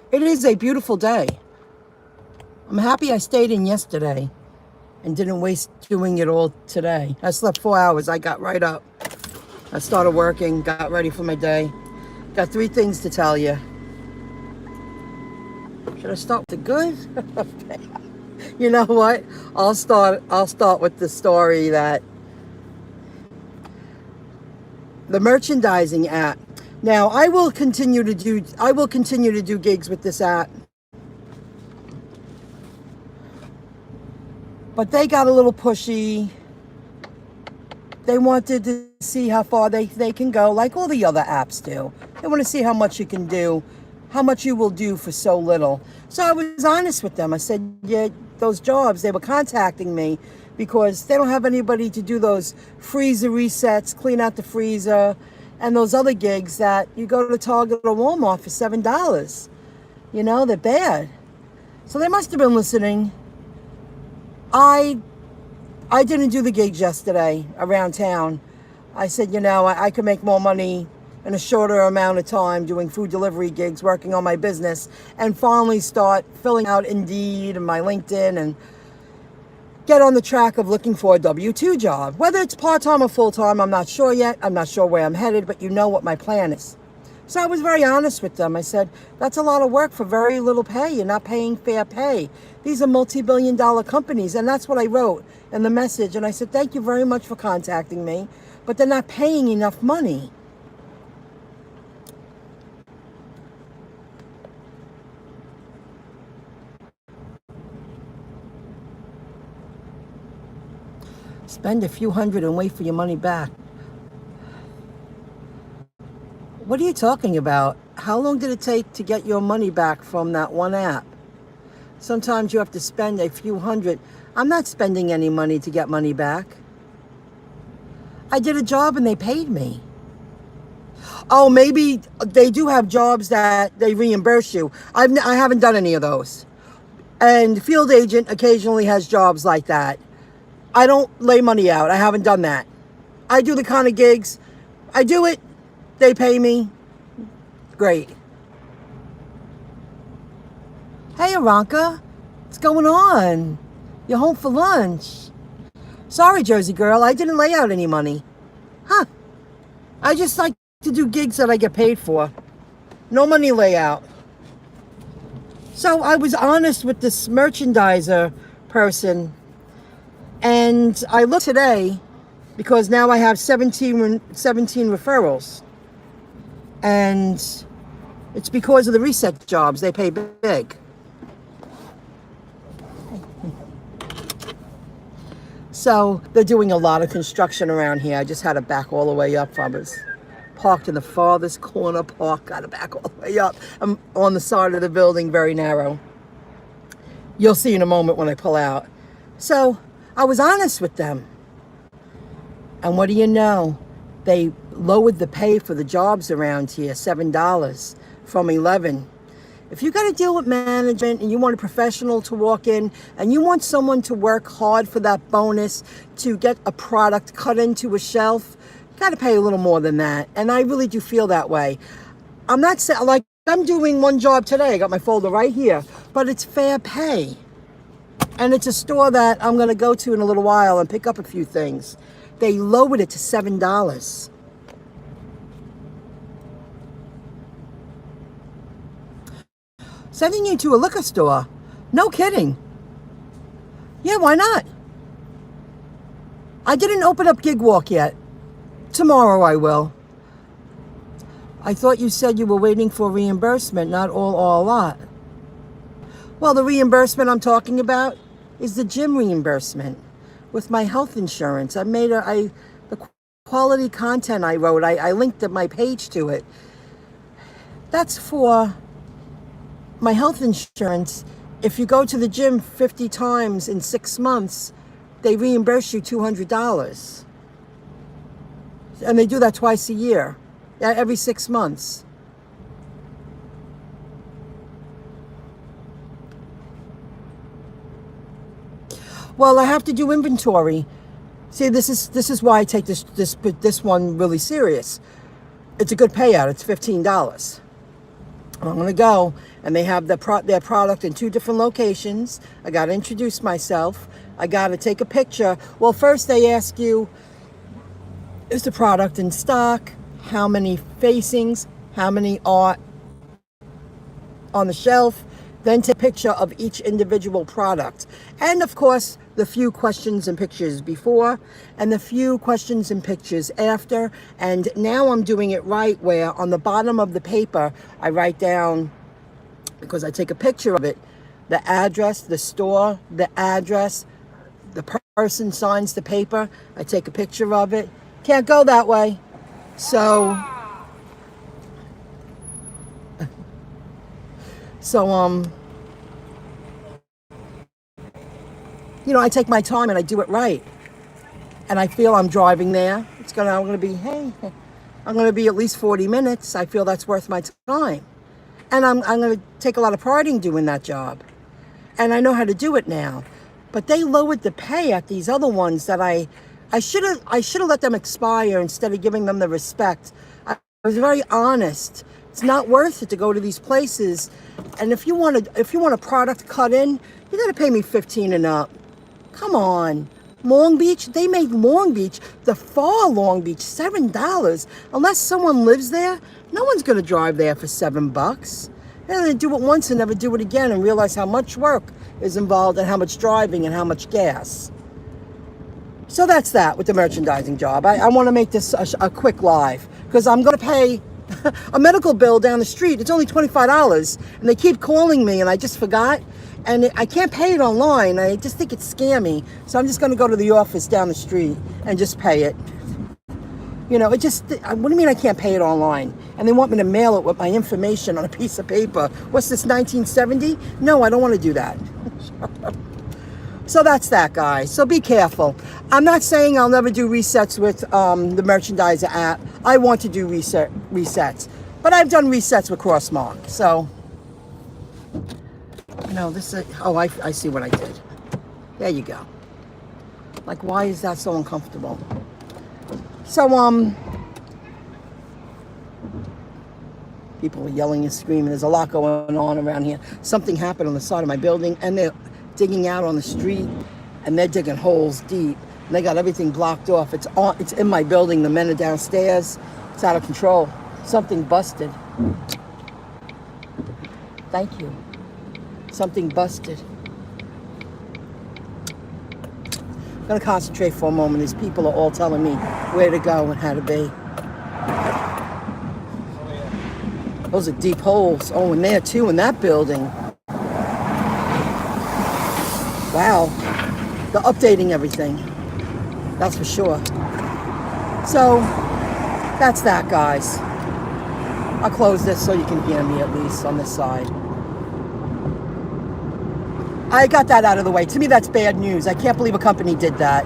It is a beautiful day. I'm happy I stayed in yesterday and didn't waste doing it all today. I slept 4 hours. I got right up. I started working, got ready for my day. Got 3 things to tell you. Should I start with the good? You know what? I'll start with the story that the merchandising app. Now, I will continue to do gigs with this app. But they got a little pushy. They wanted to see how far they can go, like all the other apps do. They want to see how much you can do, how much you will do for so little. So I was honest with them. I said, yeah, those jobs, they were contacting me because they don't have anybody to do those freezer resets, clean out the freezer, and those other gigs that you go to Target or Walmart for $7. You know, they're bad. So they must have been listening. I didn't do the gigs yesterday around town. I said, you know, I could make more money in a shorter amount of time doing food delivery gigs, working on my business, and finally start filling out Indeed and my LinkedIn and get on the track of looking for a W-2 job. Whether it's part-time or full-time, I'm not sure yet. I'm not sure where I'm headed, but you know what my plan is. So I was very honest with them. I said, that's a lot of work for very little pay. You're not paying fair pay. These are multi-billion-dollar companies. And that's what I wrote in the message. And I said, thank you very much for contacting me, but they're not paying enough money. Spend a few hundred and wait for your money back. What are you talking about? How long did it take to get your money back from that one app? Sometimes you have to spend a few hundred. I'm not spending any money to get money back. I did a job and they paid me. Oh, maybe they do have jobs that they reimburse you. I haven't done any of those. And field agent occasionally has jobs like that. I don't lay money out. I haven't done that. I do the kind of gigs. I do it. They pay me. Great. Hey, Aranka. What's going on? You're home for lunch. Sorry, Jersey girl. I didn't lay out any money. Huh. I just like to do gigs that I get paid for. No money layout. So I was honest with this merchandiser person. And I looked today because now I have 17 referrals. And it's because of the reset jobs. They pay big. So they're doing a lot of construction around here. I just had to back all the way up. I was parked in the farthest corner park. Got to back all the way up. I'm on the side of the building, very narrow. You'll see in a moment when I pull out. So I was honest with them. And what do you know? They lowered the pay for the jobs around here, $7 from $11. If you got to deal with management and you want a professional to walk in and you want someone to work hard for that bonus to get a product cut into a shelf, you got to pay a little more than that. And I really do feel that way. I'm not saying, like, I'm doing one job today. I got my folder right here, but it's fair pay. And it's a store that I'm going to go to in a little while and pick up a few things. They lowered it to $7. Sending you to a liquor store? No kidding. Yeah, why not? I didn't open up Gig Walk yet. Tomorrow I will. I thought you said you were waiting for reimbursement, not all a lot. Well, the reimbursement I'm talking about is the gym reimbursement with my health insurance. I made the quality content I wrote, I linked my page to it. That's for my health insurance. If you go to the gym 50 times in 6 months, they reimburse you $200. And they do that twice a year, every 6 months. Well, I have to do inventory. See, this is why I take this one really serious. It's a good payout. It's $15. I'm going to go, and they have their product in 2 different locations. I got to introduce myself. I got to take a picture. Well, first they ask you, is the product in stock? How many facings? How many are on the shelf? Then take a picture of each individual product. And of course, the few questions and pictures before and the few questions and pictures after. And now I'm doing it right, where on the bottom of the paper, I write down, because I take a picture of it, the address, the store, the address, the person signs the paper, I take a picture of it. Can't go that way. So I take my time and I do it right. And I feel I'm driving there. I'm gonna be at least 40 minutes. I feel that's worth my time. And I'm gonna take a lot of pride in doing that job. And I know how to do it now. But they lowered the pay at these other ones that I should have let them expire instead of giving them the respect. I was very honest. It's not worth it to go to these places. And if you want a product cut in, you gotta pay me 15 and up. Come on. Long Beach, they made Long Beach, the far Long Beach, $7. Unless someone lives there, no one's gonna drive there for $7. They're gonna do it once and never do it again and realize how much work is involved and how much driving and how much gas. So that's that with the merchandising job. I want to make this a quick live because I'm going to pay a medical bill down the street. It's only $25 and they keep calling me and I just forgot. And I can't pay it online. I just think it's scammy. So I'm just going to go to the office down the street and just pay it. What do you mean I can't pay it online? And they want me to mail it with my information on a piece of paper. What's this, 1970? No, I don't want to do that. So that's that, guys. So be careful. I'm not saying I'll never do resets with the Merchandiser app. I want to do resets. But I've done resets with Crossmark. So, this is... Oh, I see what I did. There you go. Like, why is that so uncomfortable? So, people are yelling and screaming. There's a lot going on around here. Something happened on the side of my building, and they're digging out on the street, and they're digging holes deep. And they got everything blocked off. It's in my building. The men are downstairs. It's out of control. Something busted. Thank you. Something busted. I'm going to concentrate for a moment. These people are all telling me where to go and how to be. Those are deep holes. Oh, and there too in that building. Wow. They're updating everything. That's for sure. So, that's that, guys. I'll close this so you can hear me at least on this side. I got that out of the way. To me, that's bad news. I can't believe a company did that.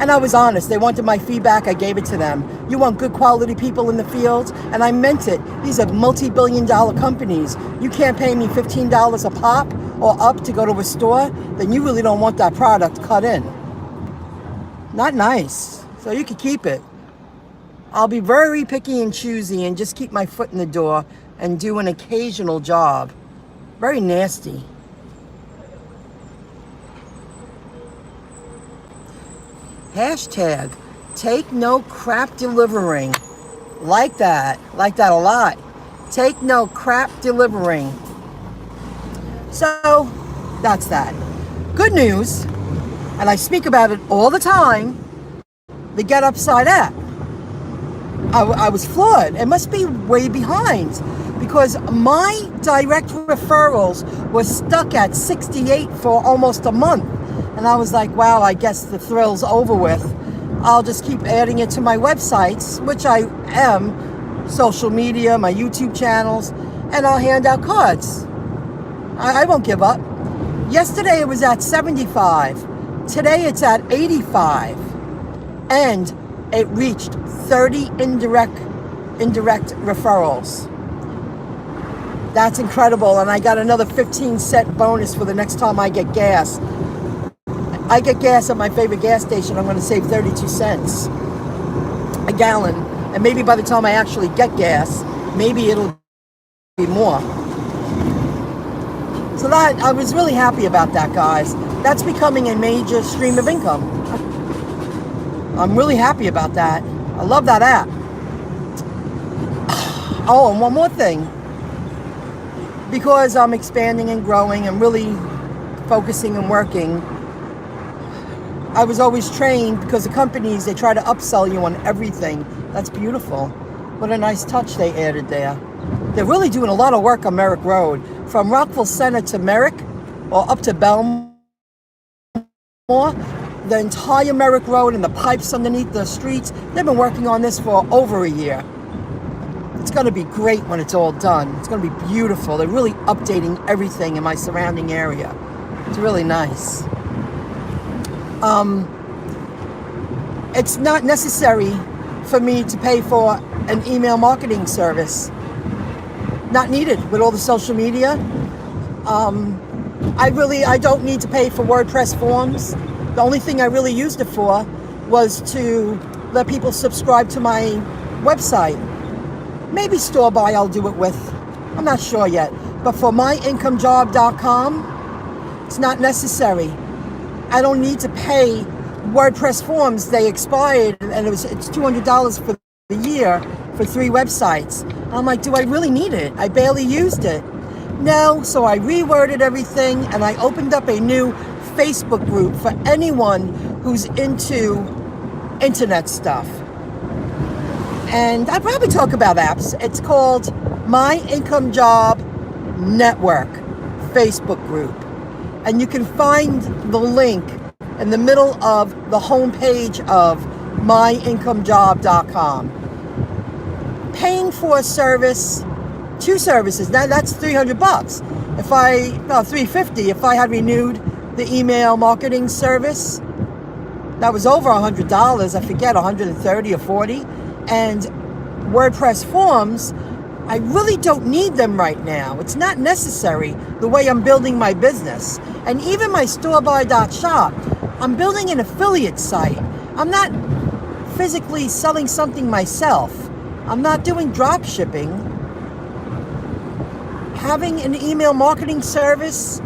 And I was honest. They wanted my feedback. I gave it to them. You want good quality people in the field? And I meant it. These are multi-billion-dollar companies. You can't pay me $15 a pop or up to go to a store, then you really don't want that product cut in. Not nice. So you can keep it. I'll be very picky and choosy and just keep my foot in the door and do an occasional job. Very nasty. Hashtag, take no crap delivering. Like that a lot. Take no crap delivering. So, that's that. Good news, and I speak about it all the time, the Get Upside app. I was floored. It must be way behind because my direct referrals were stuck at 68 for almost a month. And I was like, wow, I guess the thrill's over with. I'll just keep adding it to my websites, which I am, social media, my YouTube channels, and I'll hand out cards. I won't give up. Yesterday it was at 75. Today it's at 85. And it reached 30 indirect referrals. That's incredible. And I got another 15-cent bonus for the next time I get gas. I get gas at my favorite gas station. I'm going to save 32 cents a gallon. And maybe by the time I actually get gas, maybe it'll be more. So that, I was really happy about that, guys. That's becoming a major stream of income. I'm really happy about that. I love that app. Oh, and one more thing. Because I'm expanding and growing and really focusing and working, I was always trained, because the companies, they try to upsell you on everything. That's beautiful. What a nice touch they added there. They're really doing a lot of work on Merrick Road. From Rockville Center to Merrick, or up to Belmore, the entire Merrick Road and the pipes underneath the streets, they've been working on this for over a year. It's going to be great when it's all done. It's going to be beautiful. They're really updating everything in my surrounding area. It's really nice. It's not necessary for me to pay for an email marketing service. Not needed with all the social media. I don't need to pay for WordPress forms. The only thing I really used it for was to let people subscribe to my website. Maybe store buy I'll do it with. I'm not sure yet. But for MyIncomeJob.com, it's not necessary. I don't need to pay WordPress forms. They expired, and it's $200 for the year for 3 websites. I'm like, do I really need it? I barely used it. No, so I reworded everything, and I opened up a new Facebook group for anyone who's into internet stuff. And I probably talk about apps. It's called MyIncomeJob Network Facebook group. And you can find the link in the middle of the homepage of MyIncomeJob.com. Paying for a service, 2 services, now that's $300. $350 if I had renewed the email marketing service. That was over $100, I forget, 130 or 40. And WordPress forms, I really don't need them right now. It's not necessary the way I'm building my business. And even my storebuy.shop, I'm building an affiliate site. I'm not physically selling something myself. I'm not doing drop shipping. Having an email marketing service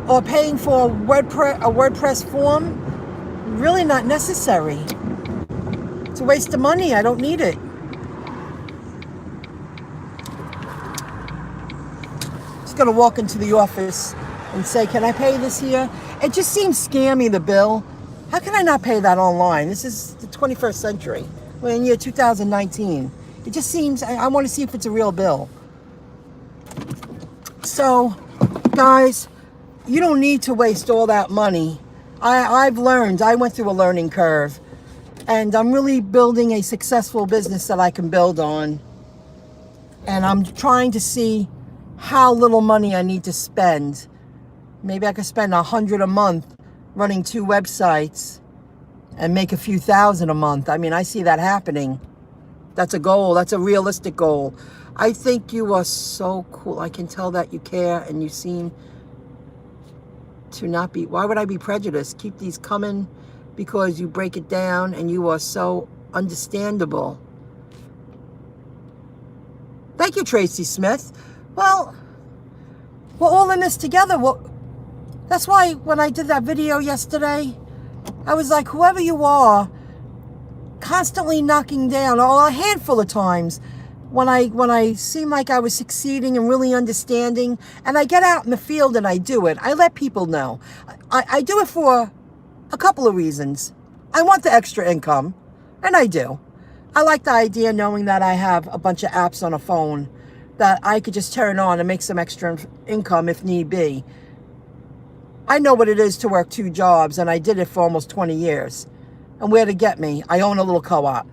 or paying for a WordPress form, really not necessary. It's a waste of money. I don't need it. Just gonna walk into the office and say, can I pay this here? It just seems scammy, the bill. How can I not pay that online? This is the 21st century. We're in year 2019. It just seems, I want to see if it's a real bill. So, guys, you don't need to waste all that money. I've learned, I went through a learning curve. And I'm really building a successful business that I can build on. And I'm trying to see how little money I need to spend. Maybe I could spend $100 a month running 2 websites and make a few thousand a month. I mean, I see that happening. That's a goal. That's a realistic goal. I think you are so cool. I can tell that you care and you seem to not be. Why would I be prejudiced? Keep these coming. Because you break it down and you are so understandable. Thank you, Tracy Smith. Well, we're all in this together. Well, that's why when I did that video yesterday, I was like, whoever you are, constantly knocking down, or a handful of times, when I seem like I was succeeding and really understanding, and I get out in the field and I do it, I let people know. I do it for a couple of reasons. I want the extra income, and I do. I like the idea knowing that I have a bunch of apps on a phone that I could just turn on and make some extra income if need be. I know what it is to work 2 jobs, and I did it for almost 20 years. And where to get me? I own a little co-op.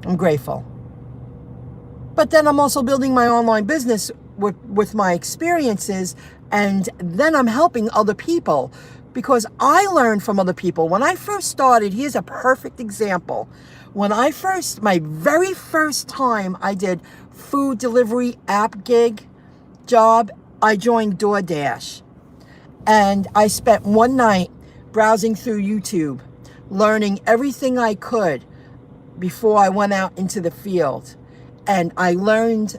I'm grateful. But then I'm also building my online business with my experiences, and then I'm helping other people because I learned from other people. When I first started, here's a perfect example. When my very first time I did food delivery app gig job, I joined DoorDash. And I spent one night browsing through YouTube, learning everything I could before I went out into the field. And I learned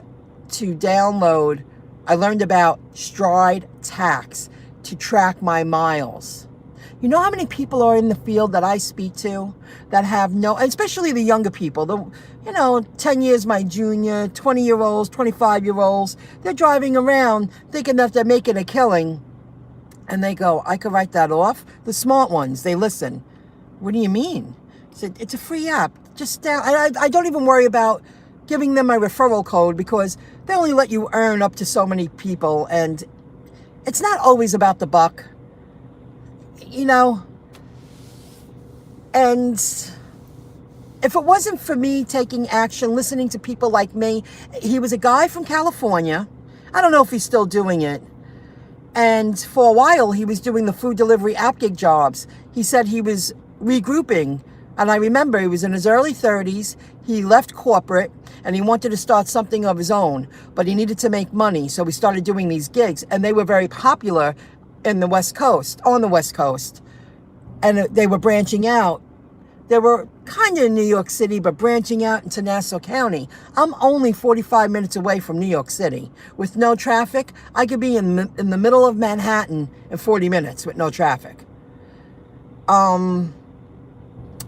to download I learned about Stride Tax to track my miles. You know how many people are in the field that I speak to that have no, especially the younger people, 10 years my junior, 20-year-olds, 25-year-olds, they're driving around thinking that they're making a killing. And they go, I could write that off. The smart ones, they listen. What do you mean? I said, it's a free app. Just I don't even worry about giving them my referral code because they only let you earn up to so many people. And it's not always about the buck, And if it wasn't for me taking action, listening to people like me, he was a guy from California. I don't know if he's still doing it. And for a while, he was doing the food delivery app gig jobs. He said he was regrouping. And I remember he was in his early 30s. He left corporate and he wanted to start something of his own, but he needed to make money. So we started doing these gigs and they were very popular on the West Coast. And they were branching out. They were kind of in New York City, but branching out into Nassau County. I'm only 45 minutes away from New York City. With no traffic, I could be in the middle of Manhattan in 40 minutes with no traffic.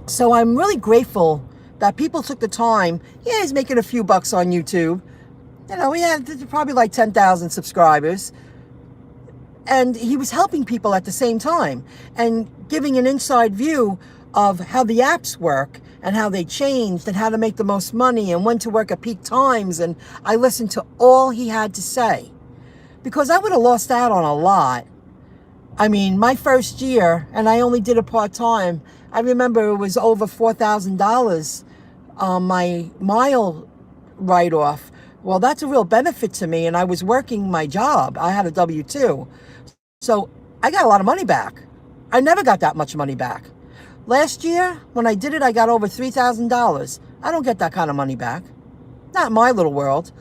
So I'm really grateful that people took the time. Yeah, he's making a few bucks on YouTube. He had probably like 10,000 subscribers. And he was helping people at the same time and giving an inside view of how the apps work and how they changed and how to make the most money and when to work at peak times. And I listened to all he had to say because I would have lost out on a lot. I mean, my first year, and I only did it part-time, I remember it was over $4,000 my mile write-off. Well, that's a real benefit to me, and I was working my job. I had a W-2. So I got a lot of money back. I never got that much money back. Last year, when I did it, I got over $3,000. I don't get that kind of money back. Not in my little world.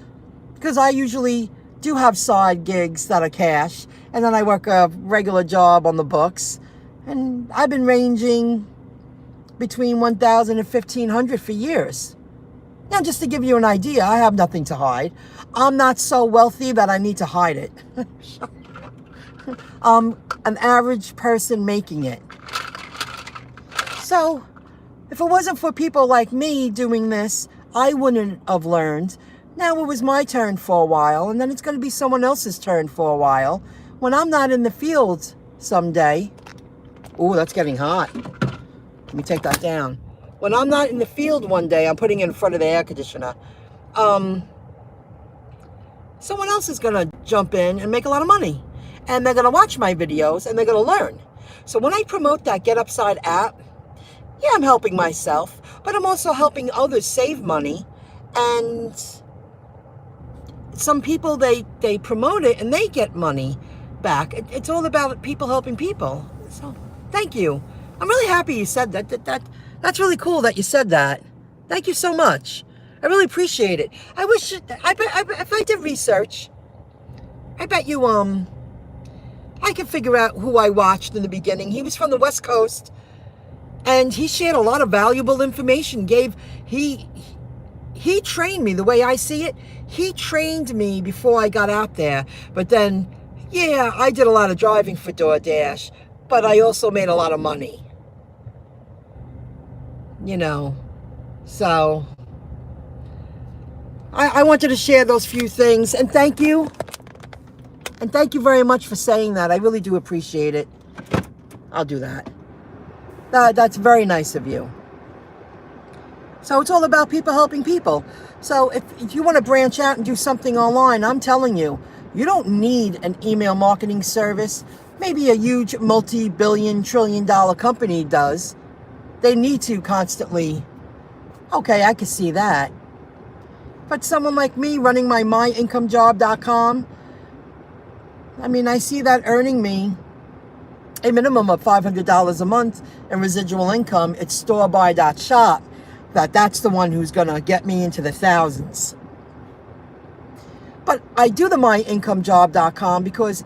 Because I usually do have side gigs that are cash. And then I work a regular job on the books. And I've been ranging between $1,000 and $1,500 for years. Now, just to give you an idea, I have nothing to hide. I'm not so wealthy that I need to hide it. I'm an average person making it. So, if it wasn't for people like me doing this, I wouldn't have learned. Now it was my turn for a while, and then it's going to be someone else's turn for a while. When I'm not in the field someday, ooh, that's getting hot. Let me take that down. When I'm not in the field one day, I'm putting it in front of the air conditioner. Someone else is going to jump in and make a lot of money. And they're going to watch my videos, and they're going to learn. So when I promote that Get Upside app, yeah, I'm helping myself, but I'm also helping others save money. And some people, they promote it and they get money back. It's all about people helping people. So thank you. I'm really happy you said that. That's really cool that you said that. Thank you so much. I really appreciate it. I wish, if I did research, I bet you, I can figure out who I watched in the beginning. He was from the West Coast. And he shared a lot of valuable information. He trained me the way I see it. He trained me before I got out there. But then, yeah, I did a lot of driving for DoorDash. But I also made a lot of money. So I wanted to share those few things. And thank you. And thank you very much for saying that. I really do appreciate it. I'll do that. That's very nice of you. So it's all about people helping people. So if you want to branch out and do something online, I'm telling you, you don't need an email marketing service. Maybe a huge multi-billion, trillion-dollar company does. They need to constantly. Okay, I can see that. But someone like me running my MyIncomeJob.com, I mean, I see that earning me a minimum of $500 a month in residual income. It's store-buy.shop. That's the one who's going to get me into the thousands. But I do the MyIncomeJob.com because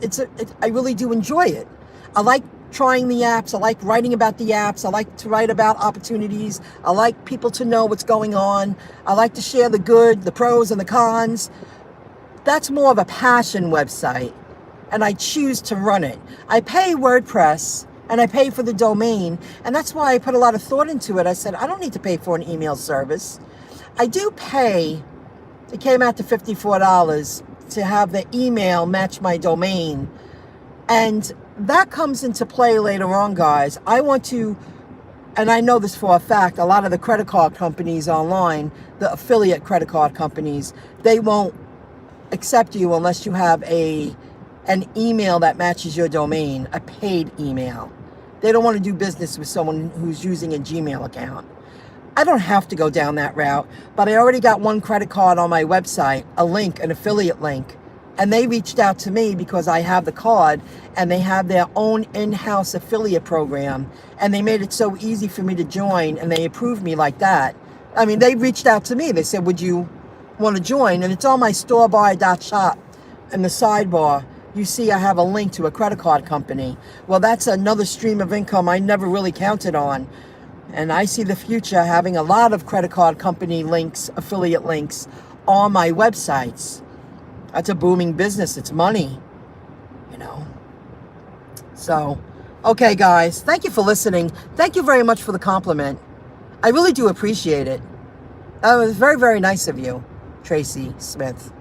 I really do enjoy it. I like trying the apps. I like writing about the apps. I like to write about opportunities. I like people to know what's going on. I like to share the good, the pros, and the cons. that's more of a passion website, and I choose to run it. I pay WordPress, and I pay for the domain, and that's why I put a lot of thought into it. I said, I don't need to pay for an email service. I do pay, it came out to $54 to have the email match my domain, and that comes into play later on, guys. I want to, and I know this for a fact, a lot of the credit card companies online, the affiliate credit card companies, they won't accept you unless you have an email that matches your domain, a paid email. They don't want to do business with someone who's using a Gmail account. I don't have to go down that route, but I already got one credit card on my website, a link, an affiliate link, and they reached out to me because I have the card, and they have their own in-house affiliate program, and they made it so easy for me to join, and they approved me like that. I mean, they reached out to me. They said, would you want to join? And it's on my storebuy.shop in the sidebar. You see I have a link to a credit card company. Well, that's another stream of income I never really counted on. And I see the future having a lot of credit card company links, affiliate links on my websites. That's a booming business. It's money, you know. So, okay, guys. Thank you for listening. Thank you very much for the compliment. I really do appreciate it. That was very, very nice of you, Tracy Smith.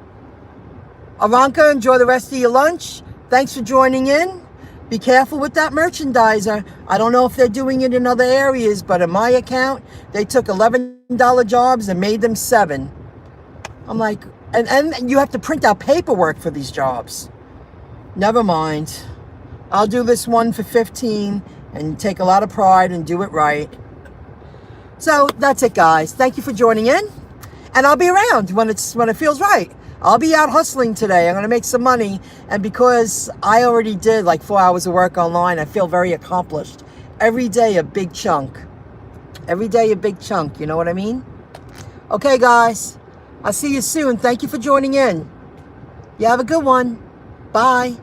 Aranka, enjoy the rest of your lunch. Thanks for joining in. Be careful with that merchandiser. I don't know if they're doing it in other areas, but in my account, they took $11 jobs and made them $7. I'm like, and you have to print out paperwork for these jobs. Never mind. I'll do this one for $15 and take a lot of pride and do it right. So that's it, guys. Thank you for joining in, and I'll be around when it feels right. I'll be out hustling today. I'm going to make some money, and because I already did like 4 hours of work online, I feel very accomplished. Every day a big chunk. Every day a big chunk, you know what I mean? Okay, guys. I'll see you soon. Thank you for joining in. You have a good one. Bye.